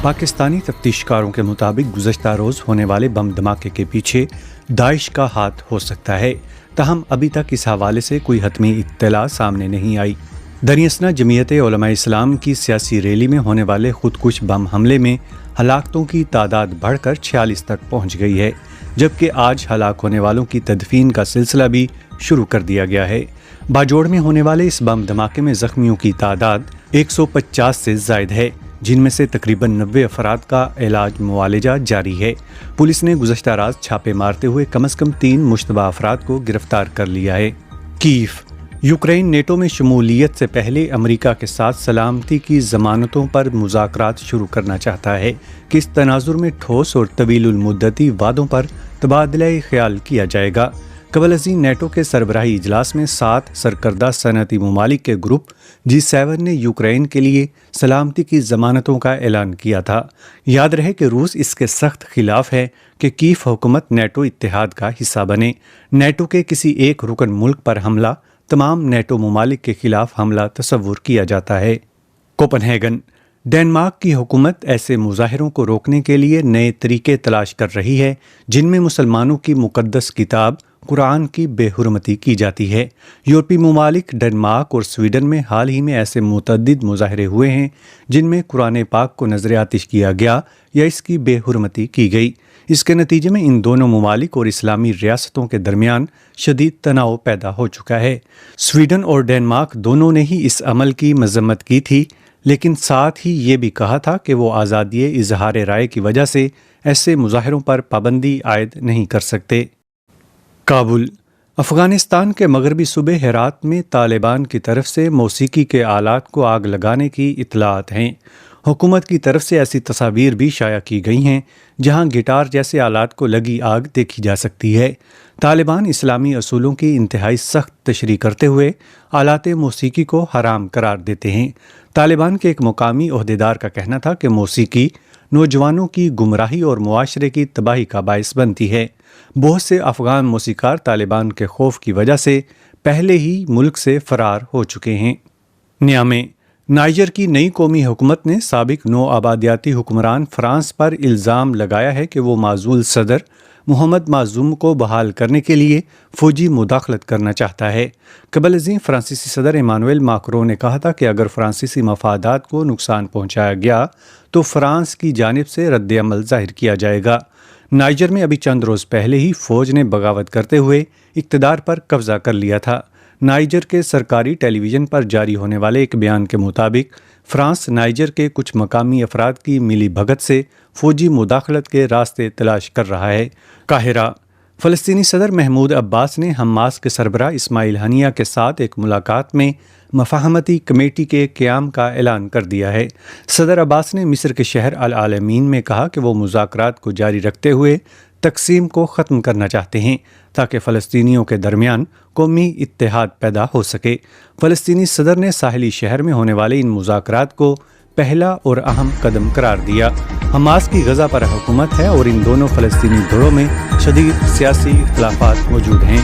पाकिस्तानी तफ्तीशकारों के मुताबिक गुज़श्ता रोज़ होने वाले बम धमाके के पीछे दाइश का हाथ हो सकता है। ताहम अभी तक इस हवाले से कोई हतमी इत्तला सामने नहीं आई। दरियासना जमीयत उलमा इस्लाम की सियासी रैली में होने वाले खुदकुश बम हमले में हलाकतों की तादाद बढ़कर 46 तक पहुंच गई है, जबकि आज हलाक होने वालों की तदफीन का सिलसिला भी शुरू कर दिया गया है। बाजोड़ में होने वाले इस बम धमाके में जख्मियों की तादाद 150 से ज़ायद है, जिनमें से तकरीबन 90 अफराद का इलाज मुआलजा जारी है। पुलिस ने गुज़श्ता रात छापे मारते हुए कम से कम 3 मुश्तबा अफराद को गिरफ्तार कर लिया है। कीव यूक्रेन नेटो में शमूलियत से पहले अमेरिका के साथ सलामती की ज़मानतों पर मुज़ाकरात शुरू करना चाहता है कि इस तनाजुर में ठोस और तवीलुल मुद्दती वादों पर तबादला ख्याल किया जाएगा। कबल अज़ीं नेटो के सरबराही इजलास में 7 सरकर्दा सनअती ममालिक के ग्रुप G7 ने यूक्रेन के लिए सलामती की ज़मानतों का ऐलान किया था। याद रहे कि रूस इसके सख्त खिलाफ है कि कीव हुकूमत नेटो इत्तेहाद का हिस्सा बने। नेटो के किसी एक रुकन मुल्क पर हमला तमाम नेटो ममालिक के खिलाफ हमला तस्वुर किया जाता है। कोपनहेगन डेनमार्क की हुकूमत ऐसे मुजाहिरों को रोकने के लिए नए तरीके तलाश कर रही है जिनमें मुसलमानों की मुकद्दस किताब कुरान की बेहुरमती की जाती है। यूरोपीय ममालिक डेनमार्क और स्वीडन में हाल ही में ऐसे मुतअद्दिद मुजाहिरे हुए हैं जिनमें कुरान पाक को नजर आतिश किया गया या इसकी बेहुरमती की गई। इसके नतीजे में इन दोनों ममालिक और इस्लामी रियासतों के दरमियान शदीद तनाव पैदा हो चुका है। स्वीडन और डेनमार्क दोनों ने ही इस अमल की मजम्मत की थी, लेकिन साथ ही ये भी कहा था कि वो आज़ादी इजहार राय की वजह से ऐसे मुजाहिरों पर पाबंदी आयद नहीं कर सकते। काबुल अफ़गानिस्तान के मगरबी सूबे हेरात में तालिबान की तरफ से मौसीकी के आलात को आग लगाने की इत्तलात हैं। हुकूमत की तरफ से ऐसी तस्वीर भी शाया की गई हैं जहां गिटार जैसे आलात को लगी आग देखी जा सकती है। तालिबान इस्लामी असूलों की इंतहाई सख्त तशरीह करते हुए आलात मौसीकी को हराम करार देते हैं। तालिबान के एक मुकामी ओहदेदार का कहना था कि मौसीकी नौजवानों की गुमराही और मुआशरे की तबाही का बायस बनती है। बहुत से अफ़गान मौसीकार तालिबान के खौफ की वजह से पहले ही मुल्क से फरार हो चुके हैं। नियामे नाइजर की नई कौमी हुकूमत ने साबिक नौ आबादियाती हुक्मरान फ्रांस पर इल्ज़ाम लगाया है कि वो माज़ूल सदर मोहम्मद माज़ूम को बहाल करने के लिए फ़ौजी मुदाखलत करना चाहता है। कबल अज़ीं फ्रांसीसी सदर इमानुएल मैक्रों ने कहा था कि अगर फ्रांसीसी मफादात को नुकसान पहुँचाया गया तो फ्रांस की जानिब से रद्द अमल ज़ाहिर किया जाएगा। नाइजर में अभी चंद रोज़ पहले ही फ़ौज ने बगावत करते हुए इक़्तिदार पर कब्ज़ा कर लिया था। नाइजर के सरकारी टेलीविज़न पर जारी होने वाले एक बयान के मुताबिक फ्रांस नाइजर के कुछ मकामी अफराद की मिली भगत से फ़ौजी मुदाखलत के रास्ते तलाश कर रहा है। काहिरा फ़लस्तीनी सदर महमूद अब्बास ने हमास के सरबराह इस्माइल हनिया के साथ एक मुलाकात में मफाहमती कमेटी के क़याम का ऐलान कर दिया है। सदर अब्बास ने मिस्र के शहर अल आलमीन में कहा कि वो मुज़ाकरात को जारी रखते हुए तकसीम को ख़त्म करना चाहते हैं ताकि फ़लस्तीनियों के दरमियान कौमी इत्तेहाद पैदा हो सके। फ़लस्तीनी सदर ने साहिली शहर में होने वाले इन मुज़ाकरात को पहला और अहम कदम करार दिया। हमास की गज़ा पर हुकूमत है और इन दोनों फ़लस्तीनी धड़ों में शदीद सियासी इख्तिलाफ़ात मौजूद हैं।